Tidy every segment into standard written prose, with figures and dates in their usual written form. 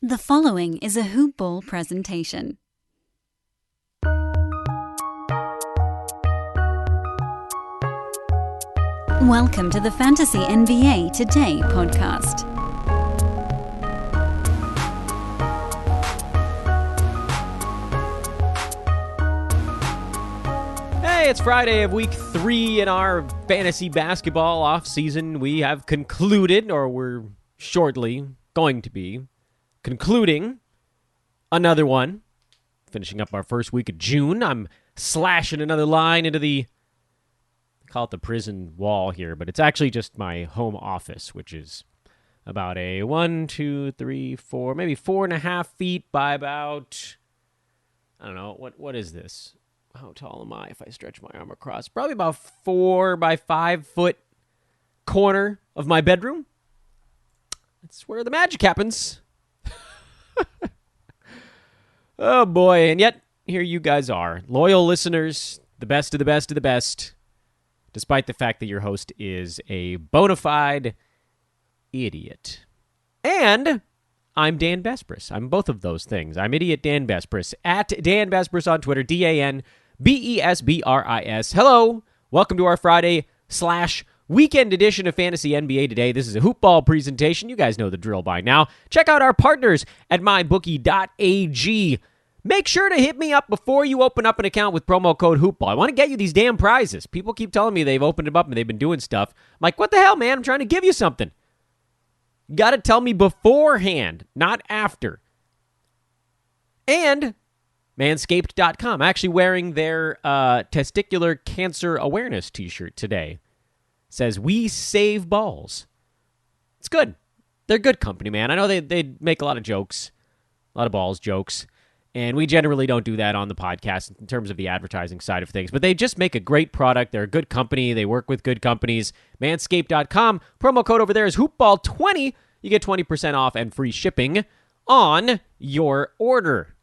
The following is a Hoop Ball presentation. Welcome to the Fantasy NBA Today podcast. Hey, it's Friday of week 3 in our fantasy basketball offseason. We have concluded, or we're shortly going to be concluding another one. Finishing up our first week of June. I'm slashing another line into I call it the prison wall here, but it's actually just my home office, which is about a 1, 2, 3, 4, maybe 4.5 feet by about, I don't know, what is this? How tall am I if I stretch my arm across? Probably about 4 by 5 foot corner of my bedroom. That's where the magic happens. Oh boy, and yet here you guys are, loyal listeners, the best of the best of the best, despite the fact that your host is a bona fide idiot. And I'm Dan Besbris. I'm both of those things. I'm idiot Dan Besbris, at Dan Besbris on Twitter, DanBesbris. Hello, welcome to our Friday / weekend edition of Fantasy NBA Today. This is a hoop ball presentation. You guys know the drill by now. Check out our partners at mybookie.ag. Make sure to hit me up before you open up an account with promo code HoopBall. I want to get you these damn prizes. People keep telling me they've opened them up and they've been doing stuff. I'm like, what the hell, man? I'm trying to give you something. You got to tell me beforehand, not after. And Manscaped.com. I'm actually wearing their testicular cancer awareness t-shirt today. Says, we save balls. It's good. They're good company, man. I know they make a lot of jokes, a lot of balls jokes, and we generally don't do that on the podcast in terms of the advertising side of things, but they just make a great product. They're a good company. They work with good companies. Manscaped.com. Promo code over there is HoopBall20. You get 20% off and free shipping on your order.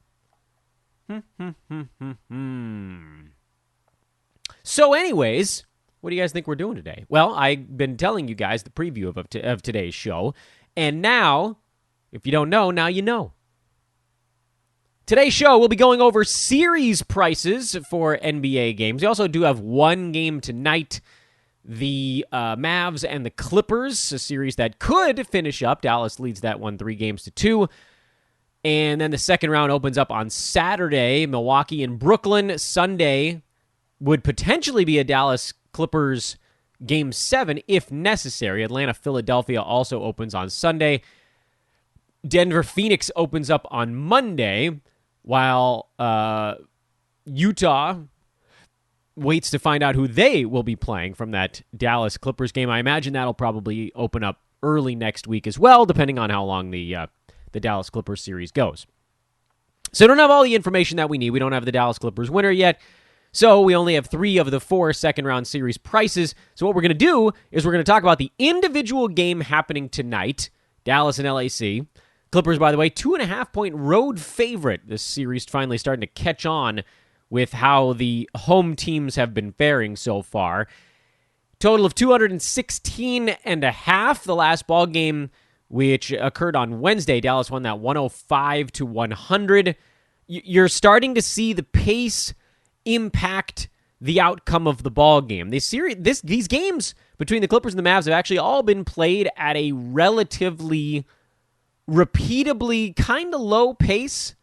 So anyways, what do you guys think we're doing today? Well, I've been telling you guys the preview of today's show, and now, if you don't know, now you know. Today's show, we'll be going over series prices for NBA games. We also do have one game tonight, the Mavs and the Clippers, a series that could finish up. Dallas leads that one 3-2. And then the second round opens up on Saturday, Milwaukee and Brooklyn. Sunday would potentially be a Dallas Clippers Game 7 if necessary. Atlanta-Philadelphia also opens on Sunday. Denver-Phoenix opens up on Monday, while Utah waits to find out who they will be playing from that Dallas Clippers game. I imagine that'll probably open up early next week as well, depending on how long the Dallas Clippers series goes. So we don't have all the information that we need. We don't have the Dallas Clippers winner yet. So we only have 3 of the 4 second-round series prices. So what we're going to do is we're going to talk about the individual game happening tonight, Dallas and LAC. Clippers, by the way, 2.5-point road favorite. This series finally starting to catch on with how the home teams have been faring so far. Total of 216.5. The last ball game, which occurred on Wednesday, Dallas won that 105-100. You're starting to see the pace impact the outcome of the ball game. These games between the Clippers and the Mavs have actually all been played at a relatively repeatably kind of low pace.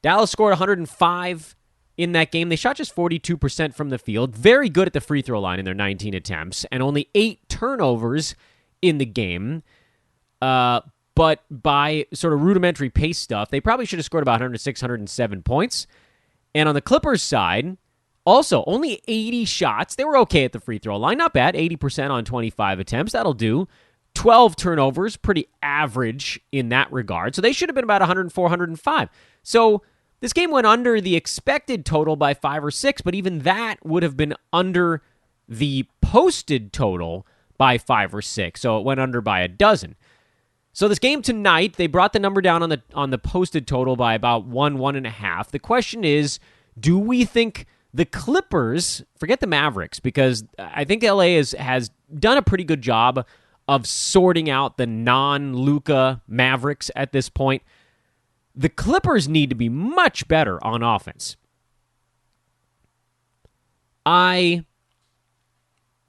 Dallas scored 105 in that game. They shot just 42% from the field. Very good at the free throw line in their 19 attempts, and only 8 turnovers in the game. But by sort of rudimentary pace stuff, they probably should have scored about 106, 107 points. And on the Clippers side, also only 80 shots. They were okay at the free throw line. Not bad. 80% on 25 attempts. That'll do. 12 turnovers, pretty average in that regard. So they should have been about 104, 105. So this game went under the expected total by 5 or 6, but even that would have been under the posted total by 5 or 6. So it went under by a dozen. So this game tonight, they brought the number down on the posted total by about 1.5. The question is, do we think the Clippers, forget the Mavericks, because I think LA has done a pretty good job of sorting out the non-Luka Mavericks at this point. The Clippers need to be much better on offense. I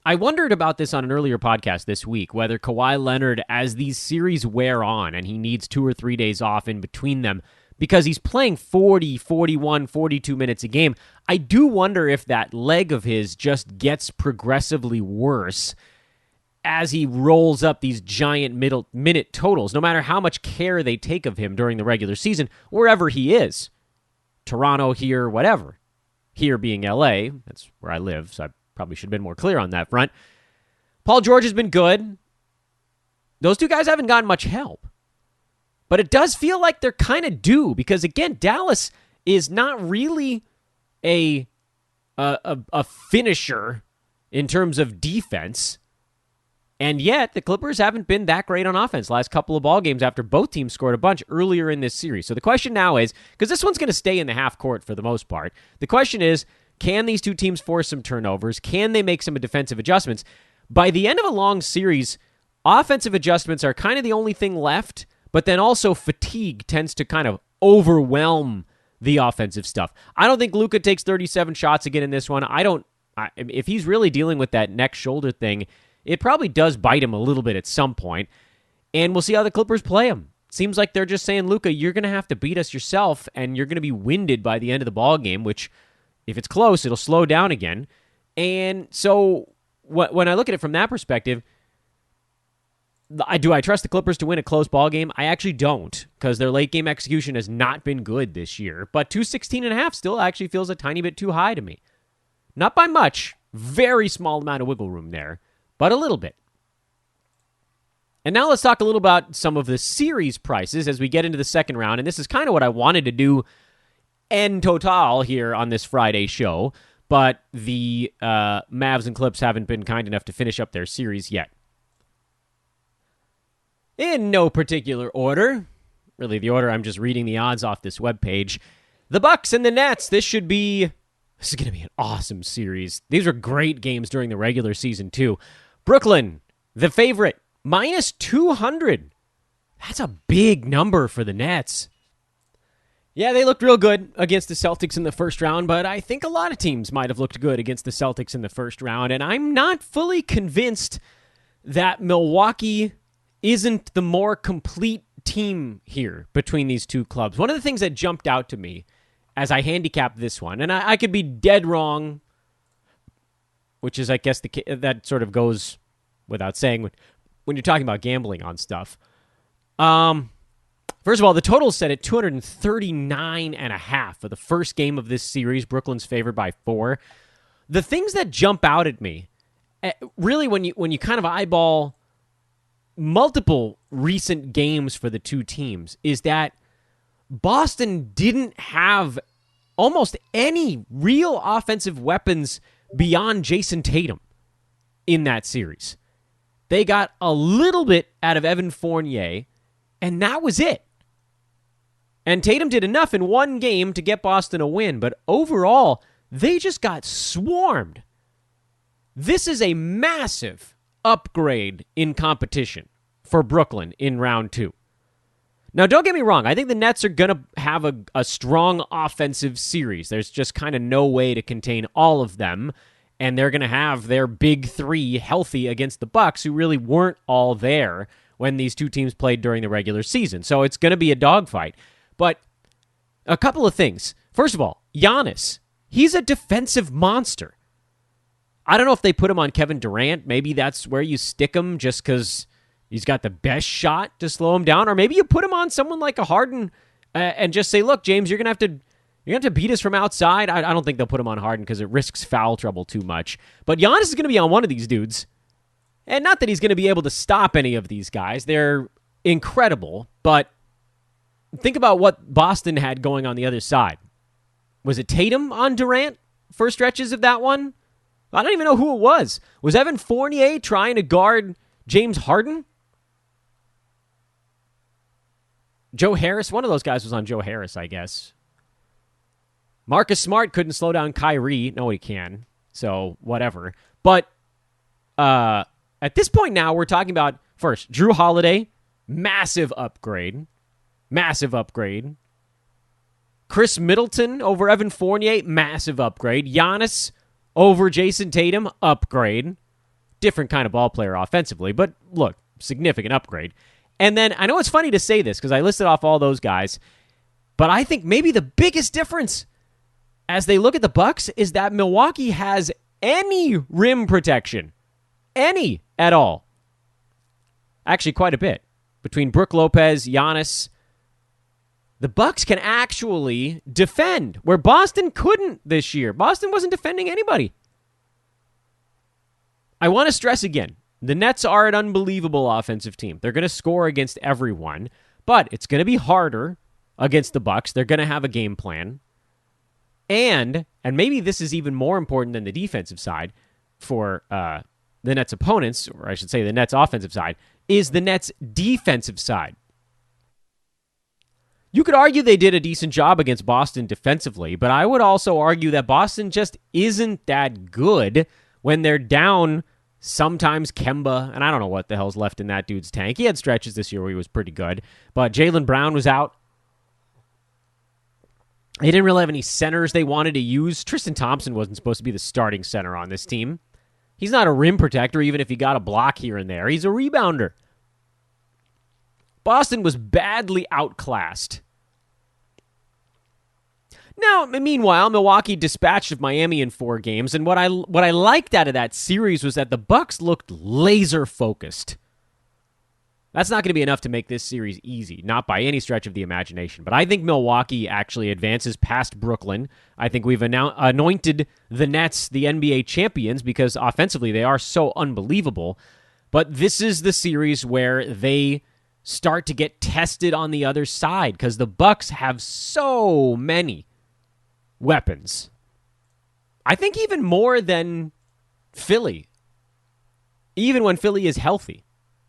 wondered about this on an earlier podcast this week, whether Kawhi Leonard, as these series wear on and he needs 2 or 3 days off in between them, because he's playing 40, 41, 42 minutes a game, I do wonder if that leg of his just gets progressively worse as he rolls up these giant minute totals, no matter how much care they take of him during the regular season, wherever he is. Toronto, here, whatever. Here being LA, that's where I live, so I probably should have been more clear on that front. Paul George has been good. Those two guys haven't gotten much help. But it does feel like they're kind of due, because, again, Dallas is not really a finisher in terms of defense. And yet, the Clippers haven't been that great on offense last couple of ball games after both teams scored a bunch earlier in this series. So the question now is, because this one's going to stay in the half court for the most part, the question is, can these two teams force some turnovers? Can they make some defensive adjustments? By the end of a long series, offensive adjustments are kind of the only thing left, but then also fatigue tends to kind of overwhelm the offensive stuff. I don't think Luka takes 37 shots again in this one. If he's really dealing with that neck shoulder thing, it probably does bite him a little bit at some point, and we'll see how the Clippers play him. Seems like they're just saying, Luka, you're going to have to beat us yourself, and you're going to be winded by the end of the ball game, which, if it's close, it'll slow down again. And so when I look at it from that perspective, do I trust the Clippers to win a close ball game? I actually don't, because their late game execution has not been good this year. But 216.5 still actually feels a tiny bit too high to me. Not by much. Very small amount of wiggle room there, but a little bit. And now let's talk a little about some of the series prices as we get into the second round. And this is kind of what I wanted to do en total here on this Friday show. But the Mavs and Clips haven't been kind enough to finish up their series yet. In no particular order, really the order I'm just reading the odds off this webpage, the Bucks and the Nets. This is going to be an awesome series. These were great games during the regular season too. Brooklyn, the favorite, minus 200. That's a big number for the Nets. Yeah, they looked real good against the Celtics in the first round, but I think a lot of teams might have looked good against the Celtics in the first round, and I'm not fully convinced that Milwaukee isn't the more complete team here between these two clubs. One of the things that jumped out to me as I handicapped this one, and I could be dead wrong, which is, I guess, that sort of goes without saying when you're talking about gambling on stuff. First of all, the total is set at 239.5 for the first game of this series. Brooklyn's favored by 4. The things that jump out at me, really, when you kind of eyeball multiple recent games for the two teams, is that Boston didn't have almost any real offensive weapons beyond Jason Tatum in that series. They got a little bit out of Evan Fournier, and that was it. And Tatum did enough in one game to get Boston a win, but overall, they just got swarmed. This is a massive upgrade in competition for Brooklyn in round 2. Now, don't get me wrong. I think the Nets are going to have a strong offensive series. There's just kind of no way to contain all of them, and they're going to have their big three healthy against the Bucks, who really weren't all there when these two teams played during the regular season. So it's going to be a dogfight. But a couple of things. First of all, Giannis, he's a defensive monster. I don't know if they put him on Kevin Durant. Maybe that's where you stick him just because he's got the best shot to slow him down. Or maybe you put him on someone like a Harden and just say, look, James, you're going to have to beat us from outside. I don't think they'll put him on Harden because it risks foul trouble too much. But Giannis is going to be on one of these dudes. And not that he's going to be able to stop any of these guys. They're incredible. But think about what Boston had going on the other side. Was it Tatum on Durant for stretches of that one? I don't even know who it was. Was Evan Fournier trying to guard James Harden? Joe Harris? One of those guys was on Joe Harris, I guess. Marcus Smart couldn't slow down Kyrie. No, he can. So, whatever. But at this point now, we're talking about, first, Drew Holiday. Massive upgrade. Massive upgrade Chris Middleton over Evan Fournier, massive upgrade. Giannis over Jason Tatum, upgrade. Different kind of ball player offensively, but look, significant upgrade. And then, I know it's funny to say this because I listed off all those guys, but I think maybe the biggest difference as they look at the Bucks is that Milwaukee has any rim protection. Any at all. Actually, quite a bit. Between Brook Lopez, Giannis, the Bucks can actually defend, where Boston couldn't this year. Boston wasn't defending anybody. I want to stress again, the Nets are an unbelievable offensive team. They're going to score against everyone, but it's going to be harder against the Bucks. They're going to have a game plan. And maybe this is even more important than the defensive side for the Nets' opponents, or I should say the Nets' offensive side, is the Nets' defensive side. You could argue they did a decent job against Boston defensively, but I would also argue that Boston just isn't that good when they're down sometimes Kemba, and I don't know what the hell's left in that dude's tank. He had stretches this year where he was pretty good, but Jaylen Brown was out. They didn't really have any centers they wanted to use. Tristan Thompson wasn't supposed to be the starting center on this team. He's not a rim protector, even if he got a block here and there. He's a rebounder. Boston was badly outclassed. Now, meanwhile, Milwaukee dispatched Miami in 4 games, and what I liked out of that series was that the Bucks looked laser-focused. That's not going to be enough to make this series easy, not by any stretch of the imagination. But I think Milwaukee actually advances past Brooklyn. I think we've anointed the Nets the NBA champions because offensively they are so unbelievable. But this is the series where they start to get tested on the other side because the Bucks have so many weapons. I think even more than Philly, even when Philly is healthy.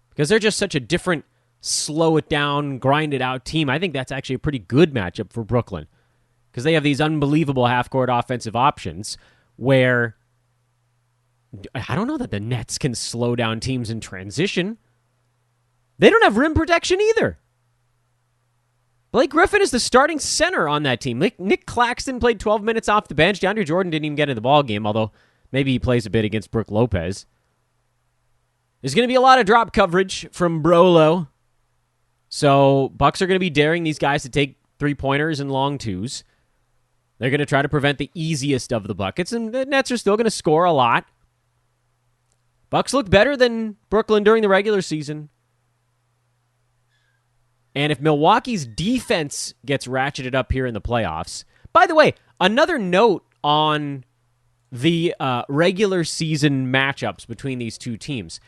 Because they're just such a different, slow it down, grind it out team. I think that's actually a pretty good matchup for Brooklyn. Because they have these unbelievable half-court offensive options where I don't know that the Nets can slow down teams in transition. They don't have rim protection either. Blake Griffin is the starting center on that team. Nick Claxton played 12 minutes off the bench. DeAndre Jordan didn't even get in the ball game, although maybe he plays a bit against Brook Lopez. There's going to be a lot of drop coverage from Brolo. So Bucks are going to be daring these guys to take three-pointers and long twos. They're going to try to prevent the easiest of the buckets, and the Nets are still going to score a lot. Bucks look better than Brooklyn during the regular season. And if Milwaukee's defense gets ratcheted up here in the playoffs... By the way, another note on the regular season matchups between these two teams.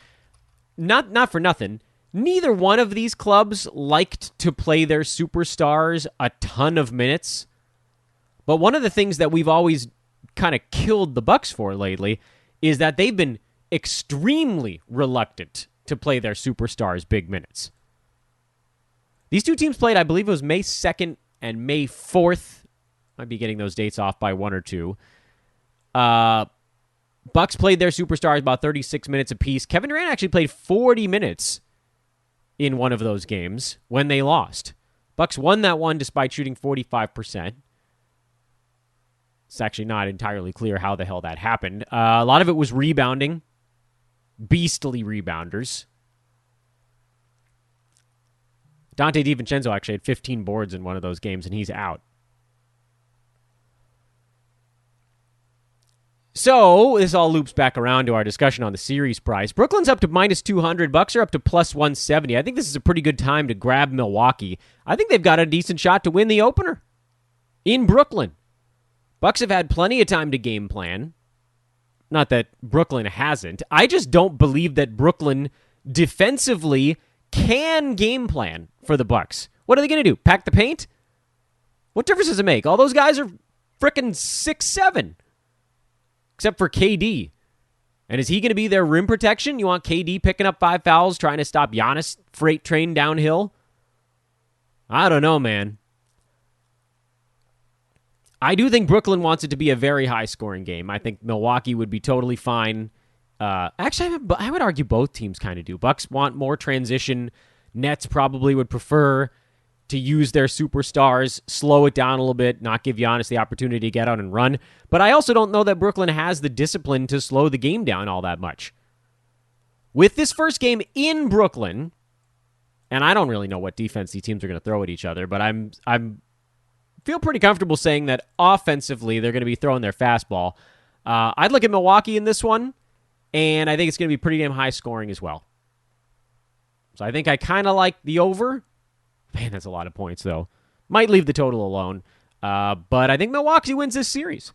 Not for nothing, neither one of these clubs liked to play their superstars a ton of minutes. But one of the things that we've always kind of killed the Bucks for lately is that they've been extremely reluctant to play their superstars big minutes. These two teams played, I believe it was May 2nd and May 4th. Might be getting those dates off by 1 or 2. Bucks played their superstars about 36 minutes apiece. Kevin Durant actually played 40 minutes in one of those games when they lost. Bucks won that one despite shooting 45%. It's actually not entirely clear how the hell that happened. A lot of it was rebounding. Beastly rebounders. Dante DiVincenzo actually had 15 boards in one of those games, and he's out. So, this all loops back around to our discussion on the series price. Brooklyn's up to minus 200. Bucks are up to plus 170. I think this is a pretty good time to grab Milwaukee. I think they've got a decent shot to win the opener in Brooklyn. Bucks have had plenty of time to game plan. Not that Brooklyn hasn't. I just don't believe that Brooklyn defensively can game plan for the Bucks. What are they going to do? Pack the paint? What difference does it make? All those guys are frickin' 6'7". Except for KD. And is he going to be their rim protection? You want KD picking up 5 fouls, trying to stop Giannis freight train downhill? I don't know, man. I do think Brooklyn wants it to be a very high-scoring game. I think Milwaukee would be totally fine. Actually, I would argue both teams kind of do. Bucks want more transition. Nets probably would prefer to use their superstars, slow it down a little bit, not give Giannis the opportunity to get out and run. But I also don't know that Brooklyn has the discipline to slow the game down all that much. With this first game in Brooklyn, and I don't really know what defense these teams are going to throw at each other, but I'm feel pretty comfortable saying that offensively they're going to be throwing their fastball. I'd look at Milwaukee in this one, and I think it's going to be pretty damn high scoring as well. So I think I kind of like the over. Man, that's a lot of points, though. Might leave the total alone. But I think Milwaukee wins this series.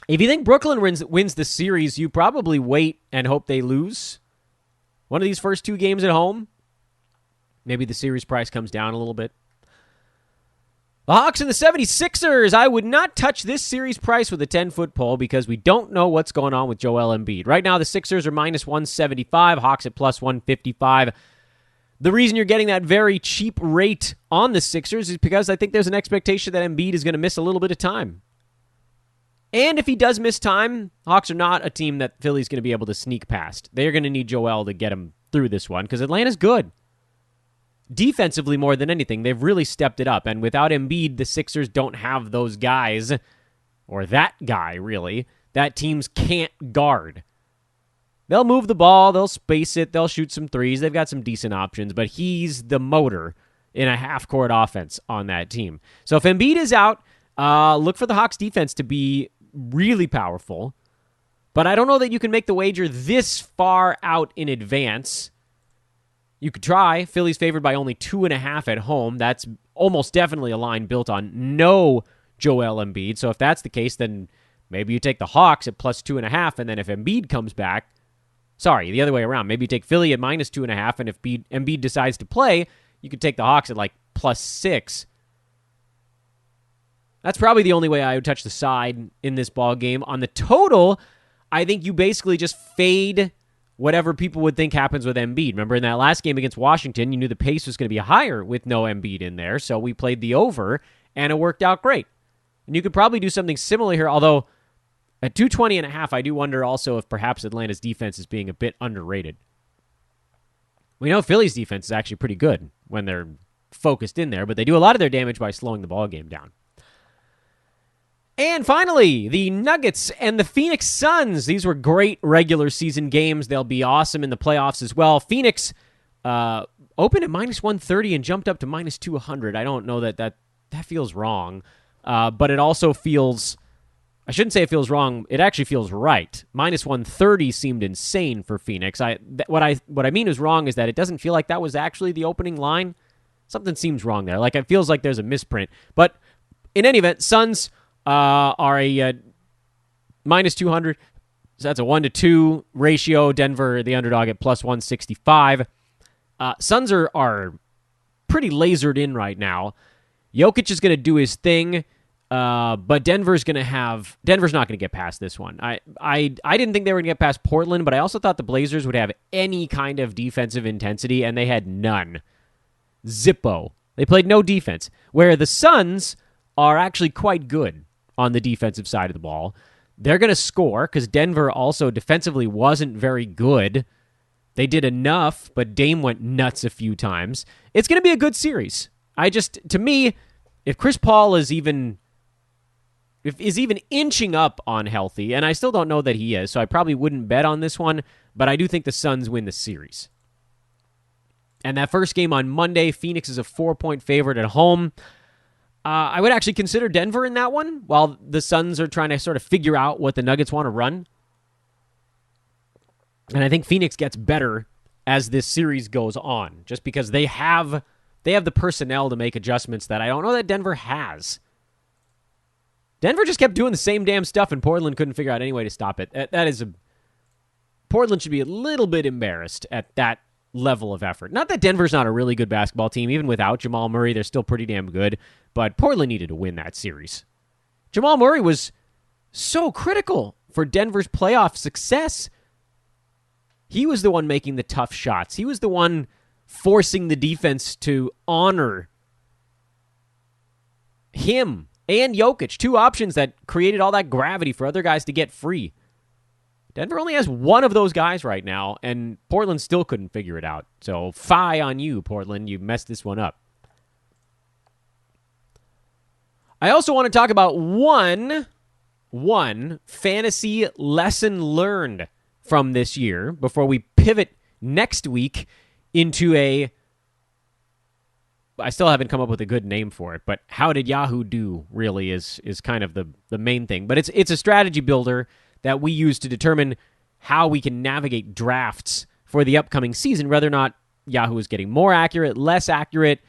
If you think Brooklyn wins the series, you probably wait and hope they lose one of these first two games at home. Maybe the series price comes down a little bit. The Hawks and the 76ers. I would not touch this series price with a 10-foot pole because we don't know what's going on with Joel Embiid. Right now, the Sixers are minus 175, Hawks at plus 155. The reason you're getting that very cheap rate on the Sixers is because I think there's an expectation that Embiid is going to miss a little bit of time. And if he does miss time, Hawks are not a team that Philly's going to be able to sneak past. They're going to need Joel to get him through this one because Atlanta's good. Defensively, more than anything, they've really stepped it up. And without Embiid, the Sixers don't have those guys, or that guy, really, that teams can't guard. They'll move the ball, they'll space it, they'll shoot some threes. They've got some decent options, but he's the motor in a half-court offense on that team. So if Embiid is out, look for the Hawks defense to be really powerful. But I don't know that you can make the wager this far out in advance. You could try. Philly's favored by only 2.5 at home. That's almost definitely a line built on no Joel Embiid. So if that's the case, then maybe you take the Hawks at plus 2.5, and then if Embiid comes back, the other way around. Maybe you take Philly at minus 2.5, and if Embiid decides to play, you could take the Hawks at like plus 6. That's probably the only way I would touch the side in this ball game. On the total, I think you basically just fade whatever people would think happens with Embiid. Remember in that last game against Washington, you knew the pace was going to be higher with no Embiid in there, so we played the over, and it worked out great. And you could probably do something similar here, although at 220.5, I do wonder also if perhaps Atlanta's defense is being a bit underrated. We know Philly's defense is actually pretty good when they're focused in there, but they do a lot of their damage by slowing the ball game down. And finally, the Nuggets and the Phoenix Suns. These were great regular season games. They'll be awesome in the playoffs as well. Phoenix opened at minus 130 and jumped up to minus 200. I don't know that feels wrong, but it also feels... I shouldn't say it feels wrong. It actually feels right. Minus 130 seemed insane for Phoenix. What I mean is wrong is that it doesn't feel like that was actually the opening line. Something seems wrong there. Like it feels like there's a misprint. But in any event, Suns are a minus 200. So that's a 1-to-2 ratio. Denver, the underdog, at plus 165. Suns are pretty lasered in right now. Jokic is going to do his thing, but Denver's not going to get past this one. I didn't think they were going to get past Portland, but I also thought the Blazers would have any kind of defensive intensity, and they had none. Zippo. They played no defense, where the Suns are actually quite good on the defensive side of the ball. They're going to score because Denver also defensively wasn't very good. They did enough, but Dame went nuts a few times. It's going to be a good series. To me, if Chris Paul is even inching up on healthy, and I still don't know that he is, so I probably wouldn't bet on this one, but I do think the Suns win the series. And that first game on Monday, Phoenix is a 4-point favorite at home. I would actually consider Denver in that one, while the Suns are trying to sort of figure out what the Nuggets want to run. And I think Phoenix gets better as this series goes on, just because they have the personnel to make adjustments that I don't know that Denver has. Denver just kept doing the same damn stuff, and Portland couldn't figure out any way to stop it. Portland should be a little bit embarrassed at that level of effort. Not that Denver's not a really good basketball team. Even without Jamal Murray, they're still pretty damn good. But Portland needed to win that series. Jamal Murray was so critical for Denver's playoff success. He was the one making the tough shots. He was the one forcing the defense to honor him and Jokic, two options that created all that gravity for other guys to get free. Denver only has one of those guys right now, and Portland still couldn't figure it out. So, fie on you, Portland. You messed this one up. I also want to talk about one fantasy lesson learned from this year before we pivot next week into I still haven't come up with a good name for it, but how did Yahoo do really is kind of the main thing. But it's a strategy builder that we use to determine how we can navigate drafts for the upcoming season, whether or not Yahoo is getting more accurate, less accurate,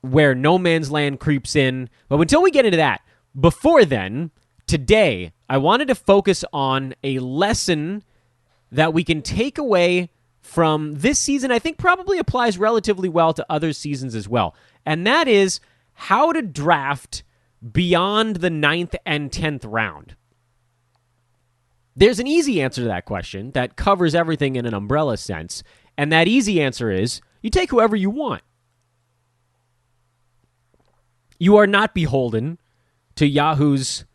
where no man's land creeps in. But until we get into that, before then, today, I wanted to focus on a lesson that we can take away from this season. I think probably applies relatively well to other seasons as well. And that is how to draft beyond the 9th and 10th round. There's an easy answer to that question that covers everything in an umbrella sense. And that easy answer is you take whoever you want. You are not beholden to Yahoo's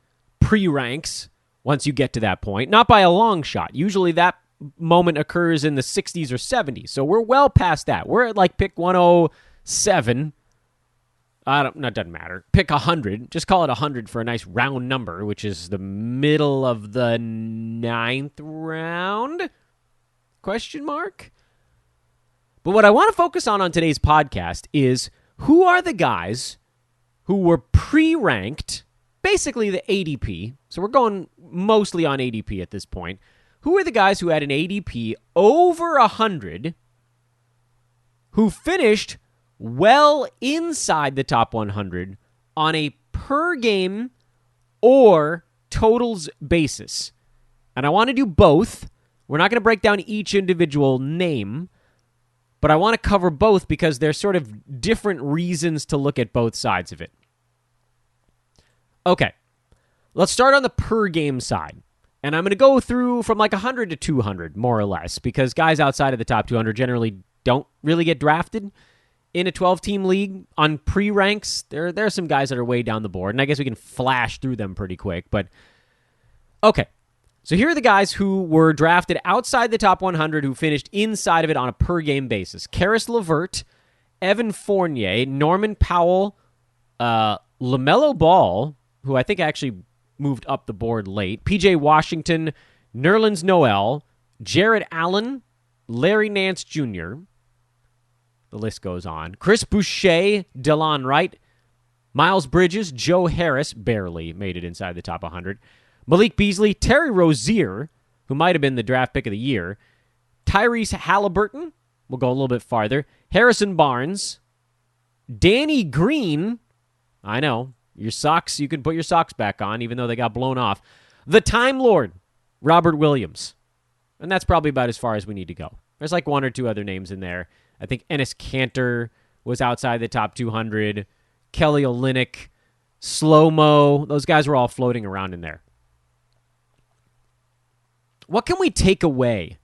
pre-ranks once you get to that point. Not by a long shot. Usually that moment occurs in the 60s or 70s. So we're well past that. We're at like pick 107. That doesn't matter. Pick 100. Just call it 100 for a nice round number, which is the middle of the 9th round? Question mark? But what I want to focus on today's podcast is who are the guys who were pre-ranked, basically the ADP. So we're going mostly on ADP at this point. Who are the guys who had an ADP over 100 who finished well inside the top 100 on a per game or totals basis? And I want to do both. We're not going to break down each individual name, but I want to cover both because there's sort of different reasons to look at both sides of it. Okay, let's start on the per game side. And I'm going to go through from like 100 to 200, more or less, because guys outside of the top 200 generally don't really get drafted in a 12-team league on pre-ranks. There are some guys that are way down the board, and I guess we can flash through them pretty quick. But, okay, so here are the guys who were drafted outside the top 100 who finished inside of it on a per-game basis. Karis LeVert, Evan Fournier, Norman Powell, LaMelo Ball, who I think actually moved up the board late, PJ Washington, Nerlins Noel, Jared Allen, Larry Nance Jr., the list goes on, Chris Boucher, Delon Wright, Miles Bridges, Joe Harris, barely made it inside the top 100, Malik Beasley, Terry Rozier, who might have been the draft pick of the year, Tyrese Halliburton, we'll go a little bit farther, Harrison Barnes, Danny Green, I know, your socks, you can put your socks back on, even though they got blown off. The Time Lord, Robert Williams. And that's probably about as far as we need to go. There's like one or two other names in there. I think Enes Kanter was outside the top 200. Kelly Olynyk, Slow-Mo. Those guys were all floating around in there. What can we take away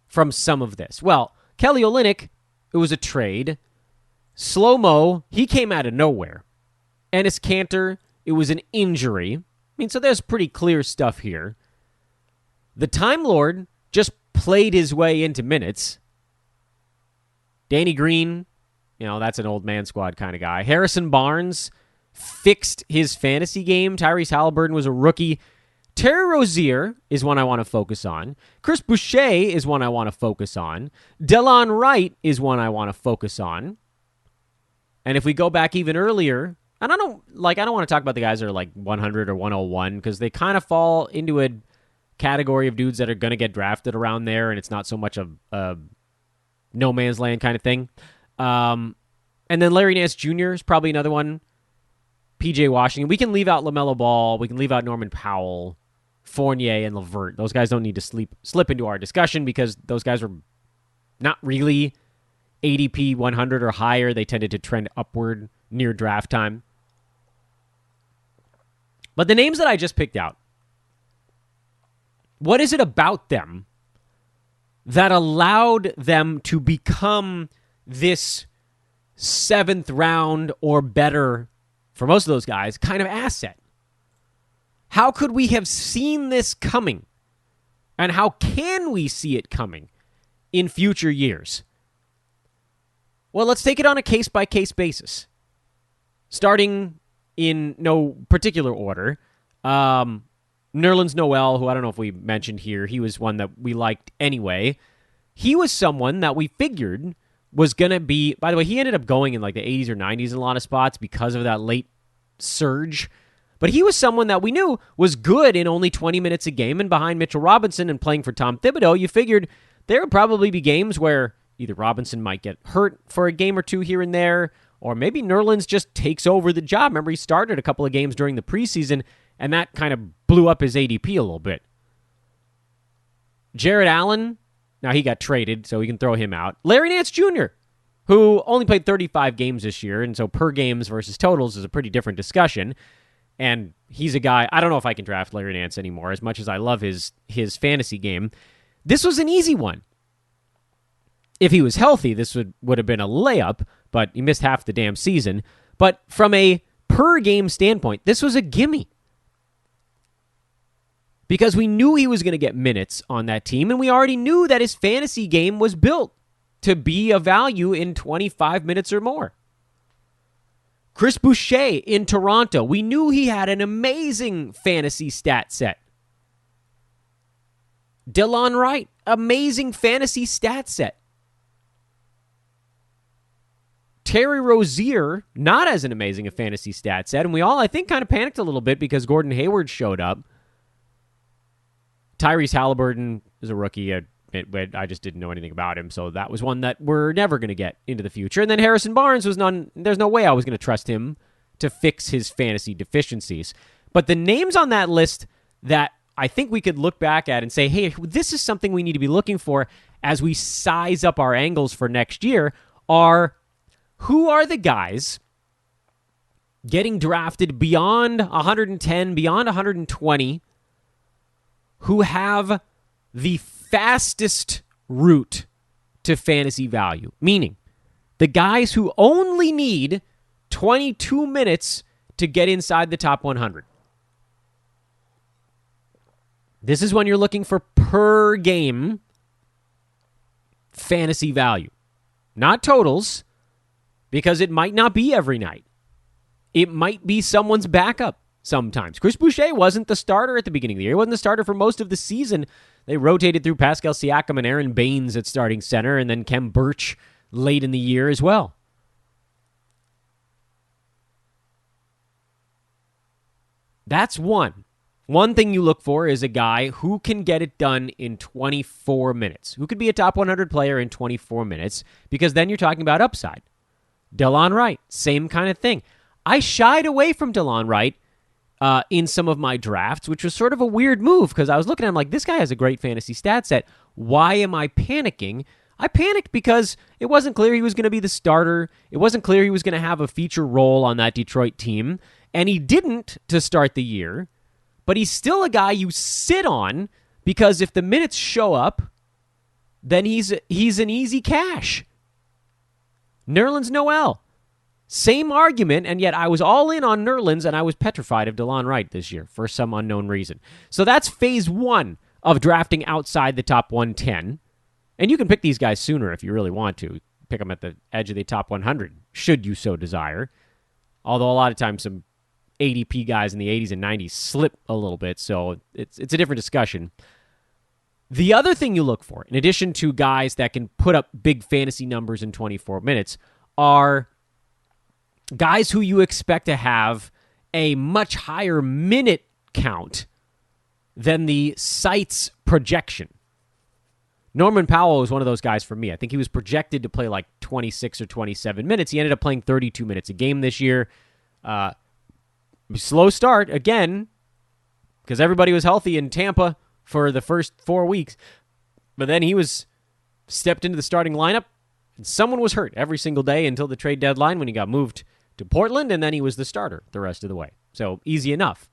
from some of this? Well, Kelly Olynyk, it was a trade. Slow-Mo, he came out of nowhere. Enes Kanter, it was an injury. I mean, so there's pretty clear stuff here. The Time Lord just played his way into minutes. Danny Green, that's an old man squad kind of guy. Harrison Barnes fixed his fantasy game. Tyrese Halliburton was a rookie. Terry Rozier is one I want to focus on. Chris Boucher is one I want to focus on. Delon Wright is one I want to focus on. And if we go back even earlier, and I don't want to talk about the guys that are like 100 or 101 because they kind of fall into a category of dudes that are going to get drafted around there, and it's not so much a no man's land kind of thing. And then Larry Nance Jr. is probably another one. PJ Washington. We can leave out LaMelo Ball. We can leave out Norman Powell, Fournier, and LeVert. Those guys don't need to slip into our discussion because those guys were not really ADP 100 or higher. They tended to trend upward near draft time. But the names that I just picked out, what is it about them that allowed them to become this 7th round or better, for most of those guys, kind of asset? How could we have seen this coming And how can we see it coming in future years? Well, let's take it on a case-by-case basis. Starting in no particular order, Nerlins Noel, who I don't know if we mentioned here, he was one that we liked anyway. He was someone that we figured was going to be, by the way, he ended up going in like the 80s or 90s in a lot of spots because of that late surge. But he was someone that we knew was good in only 20 minutes a game, and behind Mitchell Robinson and playing for Tom Thibodeau, you figured there would probably be games where either Robinson might get hurt for a game or two here and there, or maybe Nerlins just takes over the job. Remember, he started a couple of games during the preseason, and that kind of blew up his ADP a little bit. Jared Allen, now he got traded, so we can throw him out. Larry Nance Jr., who only played 35 games this year, and so per games versus totals is a pretty different discussion. And he's a guy, I don't know if I can draft Larry Nance anymore, as much as I love his fantasy game. This was an easy one. If he was healthy, this would have been a layup, but he missed half the damn season. But from a per-game standpoint, this was a gimme. Because we knew he was going to get minutes on that team, and we already knew that his fantasy game was built to be a value in 25 minutes or more. Chris Boucher in Toronto, we knew he had an amazing fantasy stat set. Delon Wright, amazing fantasy stat set. Terry Rozier, not as an amazing a fantasy stat set, and we all, I think, kind of panicked a little bit because Gordon Hayward showed up. Tyrese Halliburton is a rookie. I just didn't know anything about him, so that was one that we're never going to get into the future. And then Harrison Barnes was there's no way I was going to trust him to fix his fantasy deficiencies. But the names on that list that I think we could look back at and say, hey, this is something we need to be looking for as we size up our angles for next year are who are the guys getting drafted beyond 110, beyond 120, who have the fastest route to fantasy value. Meaning, the guys who only need 22 minutes to get inside the top 100. This is when you're looking for per game fantasy value. Not totals, because it might not be every night. It might be someone's backup sometimes. Chris Boucher wasn't the starter at the beginning of the year. He wasn't the starter for most of the season. They rotated through Pascal Siakam and Aaron Baines at starting center, and then Kem Birch late in the year as well. That's one. One thing you look for is a guy who can get it done in 24 minutes, who could be a top 100 player in 24 minutes, because then you're talking about upside. Delon Wright, same kind of thing. I shied away from Delon Wright in some of my drafts, which was sort of a weird move because I was looking at him like, this guy has a great fantasy stat set. Why am I panicking? I panicked because it wasn't clear he was going to be the starter. It wasn't clear he was going to have a feature role on that Detroit team, and he didn't to start the year, but he's still a guy you sit on because if the minutes show up, then he's an easy cash. Nerlins Noel. Same argument, and yet I was all in on Nerlins, and I was petrified of Delon Wright this year for some unknown reason. So that's phase one of drafting outside the top 110. And you can pick these guys sooner if you really want to. Pick them at the edge of the top 100, should you so desire. Although a lot of times some ADP guys in the 80s and 90s slip a little bit, so it's a different discussion. The other thing you look for, in addition to guys that can put up big fantasy numbers in 24 minutes, are guys who you expect to have a much higher minute count than the site's projection. Norman Powell was one of those guys for me. I think he was projected to play like 26 or 27 minutes. He ended up playing 32 minutes a game this year. Slow start, again, because everybody was healthy in Tampa for the first 4 weeks. But then he was stepped into the starting lineup, and someone was hurt every single day until the trade deadline when he got moved to Portland, and then he was the starter the rest of the way. So easy enough.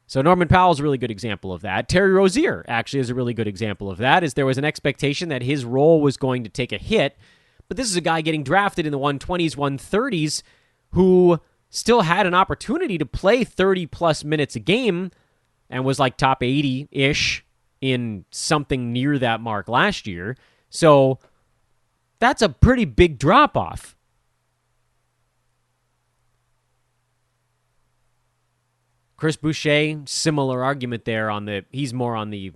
So Norman Powell's a really good example of that. Terry Rozier actually is a really good example of that, as there was an expectation that his role was going to take a hit, but this is a guy getting drafted in the 120s, 130s, who still had an opportunity to play 30-plus minutes a game and was like top 80-ish in something near that mark last year. So that's a pretty big drop-off. Chris Boucher, similar argument there he's more on the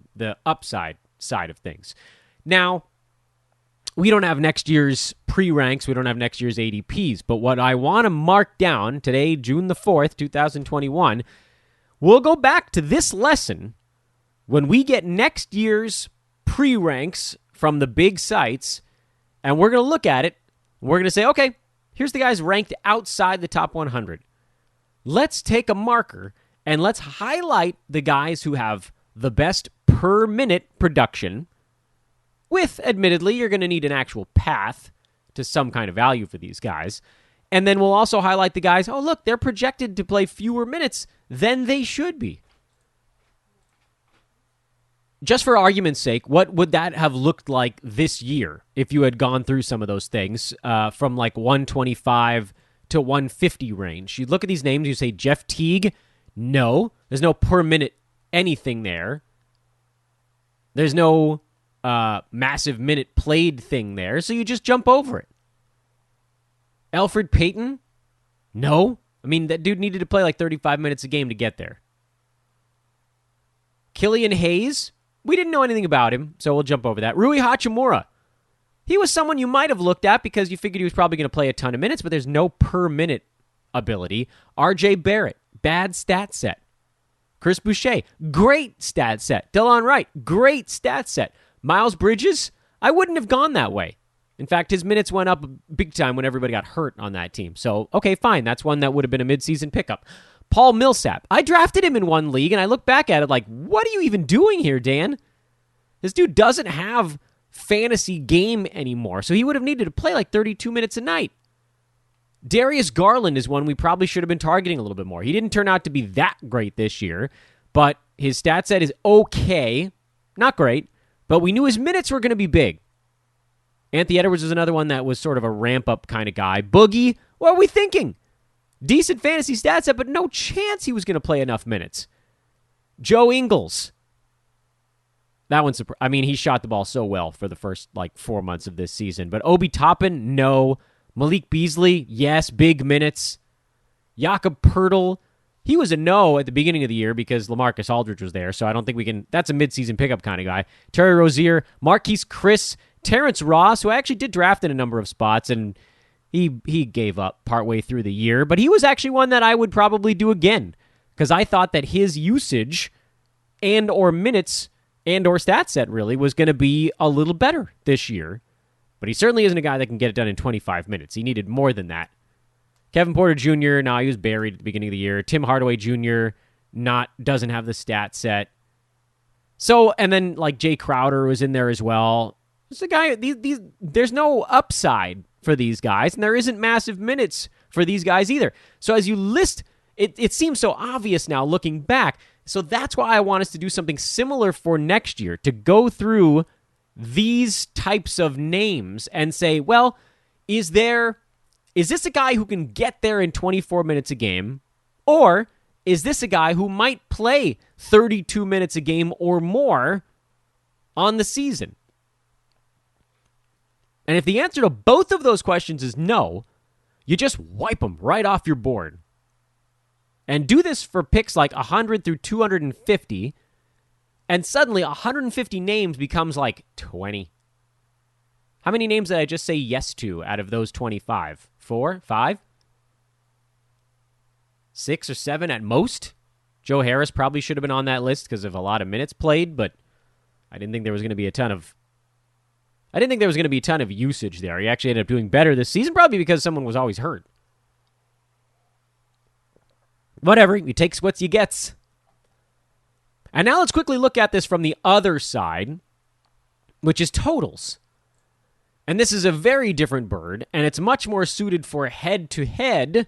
upside side of things. Now, we don't have next year's pre-ranks. We don't have next year's ADPs. But what I want to mark down today, June the 4th, 2021, we'll go back to this lesson when we get next year's pre-ranks from the big sites, and we're going to look at it. We're going to say, okay, here's the guys ranked outside the top 100. Let's take a marker and let's highlight the guys who have the best per-minute production with, admittedly, you're going to need an actual path to some kind of value for these guys. And then we'll also highlight the guys, oh, look, they're projected to play fewer minutes than they should be. Just for argument's sake, what would that have looked like this year if you had gone through some of those things from like 125 to 150 range? You look at these names, you say Jeff Teague, no. There's no per minute anything there. There's no massive minute played thing there, so you just jump over it. Elfrid Payton? No. I mean, that dude needed to play like 35 minutes a game to get there. Killian Hayes? We didn't know anything about him, so we'll jump over that. Rui Hachimura? He was someone you might have looked at because you figured he was probably going to play a ton of minutes, but there's no per minute ability. RJ Barrett? Bad stat set. Chris Boucher? Great stat set. Delon Wright? Great stat set. Miles Bridges? I wouldn't have gone that way. In fact, his minutes went up big time when everybody got hurt on that team. So, okay, fine. That's one that would have been a midseason pickup. Paul Millsap. I drafted him in one league, and I look back at it like, what are you even doing here, Dan? This dude doesn't have fantasy game anymore, so he would have needed to play like 32 minutes a night. Darius Garland is one we probably should have been targeting a little bit more. He didn't turn out to be that great this year, but his stat set is okay. Not great. But we knew his minutes were going to be big. Anthony Edwards was another one that was sort of a ramp-up kind of guy. Boogie, what are we thinking? Decent fantasy stats set, but no chance he was going to play enough minutes. Joe Ingles. That one's, I mean, he shot the ball so well for the first, 4 months of this season. But Obi Toppin, no. Malik Beasley, yes, big minutes. Jakob Poeltl, he was a no at the beginning of the year because LaMarcus Aldridge was there, so I don't think we can... That's a midseason pickup kind of guy. Terry Rozier, Marquise Chris, Terrence Ross, who I actually did draft in a number of spots, and he gave up partway through the year, but he was actually one that I would probably do again because I thought that his usage and or minutes and or stat set really was going to be a little better this year. But he certainly isn't a guy that can get it done in 25 minutes. He needed more than that. Kevin Porter Jr., he was buried at the beginning of the year. Tim Hardaway Jr. doesn't have the stat set. So, and then Jay Crowder was in there as well. It's a guy, there's no upside for these guys, and there isn't massive minutes for these guys either. So as you list, it seems so obvious now looking back. So that's why I want us to do something similar for next year, to go through these types of names and say, well, is this a guy who can get there in 24 minutes a game? Or is this a guy who might play 32 minutes a game or more on the season? And if the answer to both of those questions is no, you just wipe them right off your board. And do this for picks like 100 through 250, and suddenly 150 names becomes 20. How many names did I just say yes to out of those 25? 4? 5? 6 or 7 at most? Joe Harris probably should have been on that list because of a lot of minutes played, but I didn't think there was going to be a ton of usage there. He actually ended up doing better this season, probably because someone was always hurt. Whatever, you takes what you gets. And now let's quickly look at this from the other side, which is totals. And this is a very different bird, and it's much more suited for head-to-head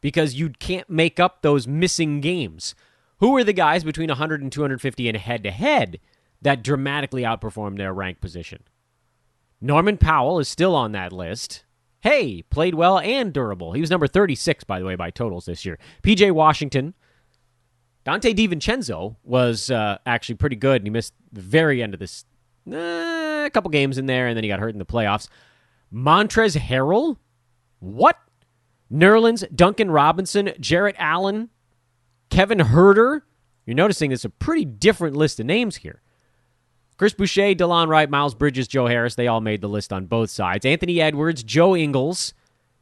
because you can't make up those missing games. Who are the guys between 100 and 250 and head-to-head that dramatically outperformed their rank position? Norman Powell is still on that list. Hey, played well and durable. He was number 36, by the way, by totals this year. P.J. Washington, Dante DiVincenzo was actually pretty good, and he missed the very end of this, a couple games in there, and then he got hurt in the playoffs. Montrezl Harrell? What? Nerlins, Duncan Robinson, Jarrett Allen, Kevin Huerter. You're noticing it's a pretty different list of names here. Chris Boucher, DeLon Wright, Miles Bridges, Joe Harris, they all made the list on both sides. Anthony Edwards, Joe Ingles,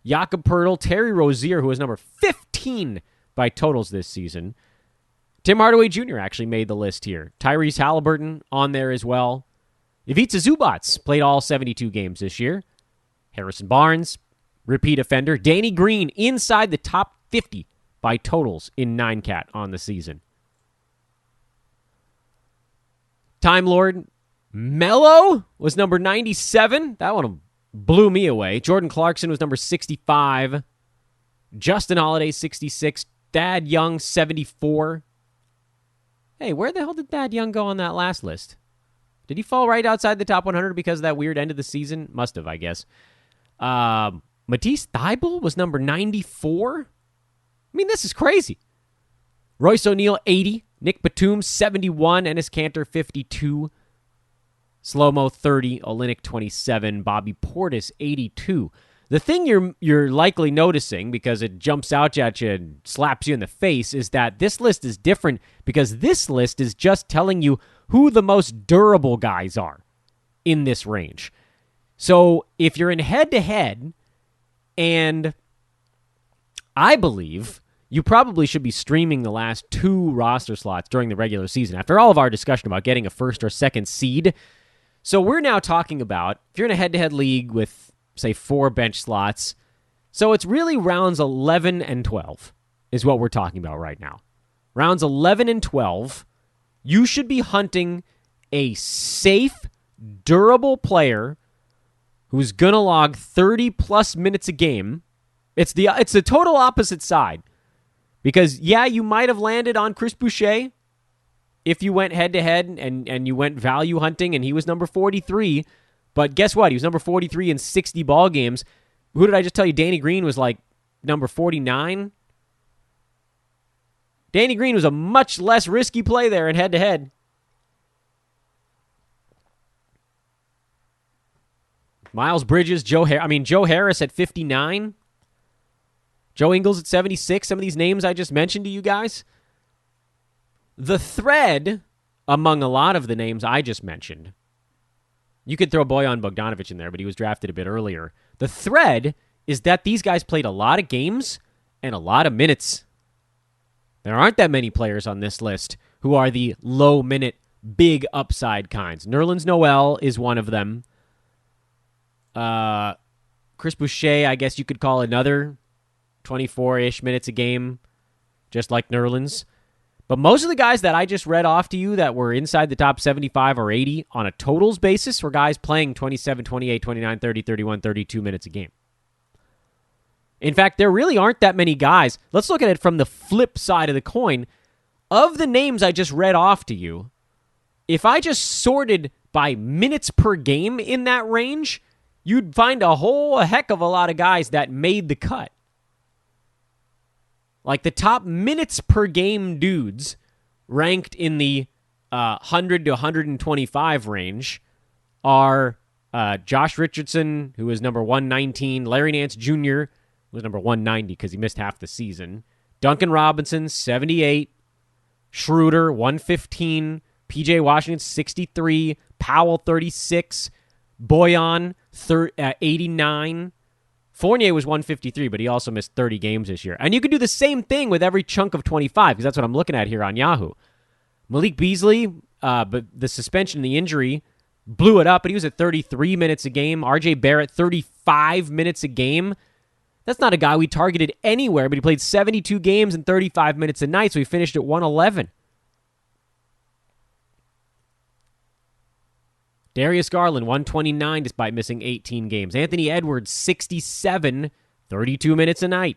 Jakob Poeltl, Terry Rozier, who was number 15 by totals this season. Tim Hardaway Jr. actually made the list here. Tyrese Halliburton on there as well. Ivica Zubac played all 72 games this year. Harrison Barnes, repeat offender. Danny Green inside the top 50 by totals in 9-cat on the season. Time Lord Melo was number 97. That one blew me away. Jordan Clarkson was number 65. Justin Holiday, 66. Thad Young, 74. Hey, where the hell did Thad Young go on that last list? Did he fall right outside the top 100 because of that weird end of the season? Must have, I guess. Matisse Thybulle was number 94. I mean, this is crazy. Royce O'Neal, 80. Nick Batum, 71. Enes Kanter, 52. Slow-mo, 30. Olynyk, 27. Bobby Portis, 82. The thing you're likely noticing, because it jumps out at you and slaps you in the face, is that this list is different because this list is just telling you who the most durable guys are in this range. So if you're in head-to-head, and I believe you probably should be streaming the last 2 roster slots during the regular season after all of our discussion about getting a first or second seed. So we're now talking about, if you're in a head-to-head league with, say, 4 bench slots, so it's really rounds 11 and 12 is what we're talking about right now. Rounds 11 and 12, you should be hunting a safe, durable player who's going to log 30-plus minutes a game. It's the total opposite side. Because, yeah, you might have landed on Chris Boucher if you went head-to-head and you went value hunting and he was number 43. But guess what? He was number 43 in 60 ball games. Who did I just tell you? Danny Green was like number 49. Danny Green was a much less risky play there in head-to-head. Miles Bridges, Joe Harris at 59. Joe Ingles at 76. Some of these names I just mentioned to you guys. The thread among a lot of the names I just mentioned, you could throw Bojan Bogdanovic in there, but he was drafted a bit earlier. The thread is that these guys played a lot of games and a lot of minutes. There aren't that many players on this list who are the low-minute, big upside kinds. Nerlins Noel is one of them. Chris Boucher, I guess you could call another 24-ish minutes a game, just like Nerlins. But most of the guys that I just read off to you that were inside the top 75 or 80 on a totals basis were guys playing 27, 28, 29, 30, 31, 32 minutes a game. In fact, there really aren't that many guys. Let's look at it from the flip side of the coin. Of the names I just read off to you, if I just sorted by minutes per game in that range, you'd find a heck of a lot of guys that made the cut. Like the top minutes per game dudes ranked in the 100 to 125 range are Josh Richardson, who is number 119, Larry Nance Jr., who was number 190 because he missed half the season, Duncan Robinson, 78, Schroeder, 115, PJ Washington, 63, Powell, 36, Bojan, 89, Fournier was 153, but he also missed 30 games this year. And you could do the same thing with every chunk of 25, because that's what I'm looking at here on Yahoo. Malik Beasley, but the suspension and the injury blew it up, but he was at 33 minutes a game. RJ Barrett, 35 minutes a game. That's not a guy we targeted anywhere, but he played 72 games and 35 minutes a night, so he finished at 111. Darius Garland, 129, despite missing 18 games. Anthony Edwards, 67, 32 minutes a night.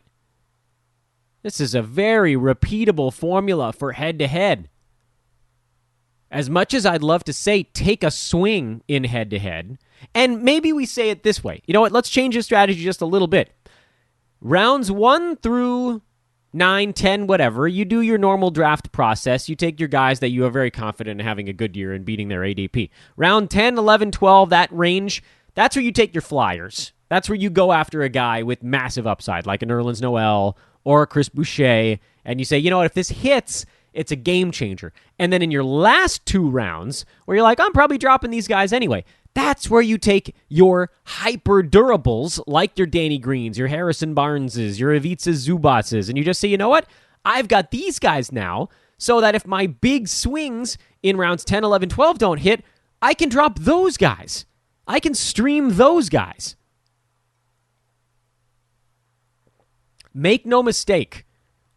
This is a very repeatable formula for head-to-head. As much as I'd love to say take a swing in head-to-head, and maybe we say it this way. You know what? Let's change the strategy just a little bit. Rounds 1 through 9, 10, whatever. You do your normal draft process. You take your guys that you are very confident in having a good year and beating their ADP. Round 10, 11, 12, that range, that's where you take your flyers. That's where you go after a guy with massive upside, like a Nerlins Noel or a Chris Boucher, and you say, you know what, if this hits, it's a game changer. And then in your last 2 rounds, where you're like, I'm probably dropping these guys anyway, that's where you take your hyper durables, like your Danny Greens, your Harrison Barneses, your Ivica Zubases, and you just say, you know what, I've got these guys now, so that if my big swings in rounds 10, 11, 12 don't hit, I can drop those guys. I can stream those guys. Make no mistake,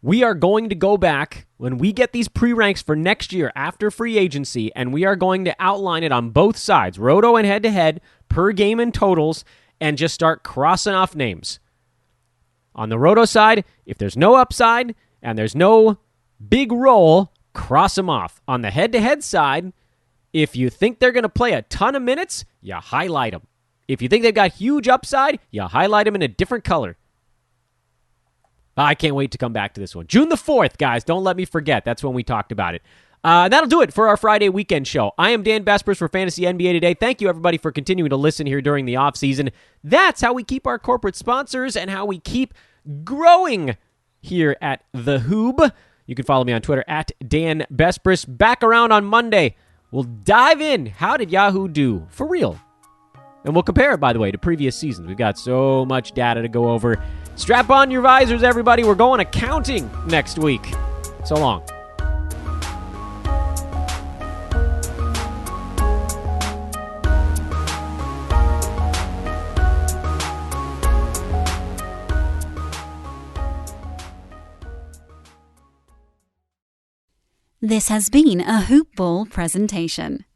we are going to go back when we get these pre-ranks for next year after free agency, and we are going to outline it on both sides, roto and head-to-head, per game and totals, and just start crossing off names. On the roto side, if there's no upside and there's no big role, cross them off. On the head-to-head side, if you think they're going to play a ton of minutes, you highlight them. If you think they've got huge upside, you highlight them in a different color. I can't wait to come back to this one. June the 4th, guys. Don't let me forget. That's when we talked about it. That'll do it for our Friday weekend show. I am Dan Bespers for Fantasy NBA Today. Thank you, everybody, for continuing to listen here during the offseason. That's how we keep our corporate sponsors and how we keep growing here at The Hoob. You can follow me on Twitter at Dan Bespers. Back around on Monday. We'll dive in. How did Yahoo do? For real. And we'll compare it, by the way, to previous seasons. We've got so much data to go over. Strap on your visors, everybody. We're going accounting next week. So long. This has been a Hoop Ball presentation.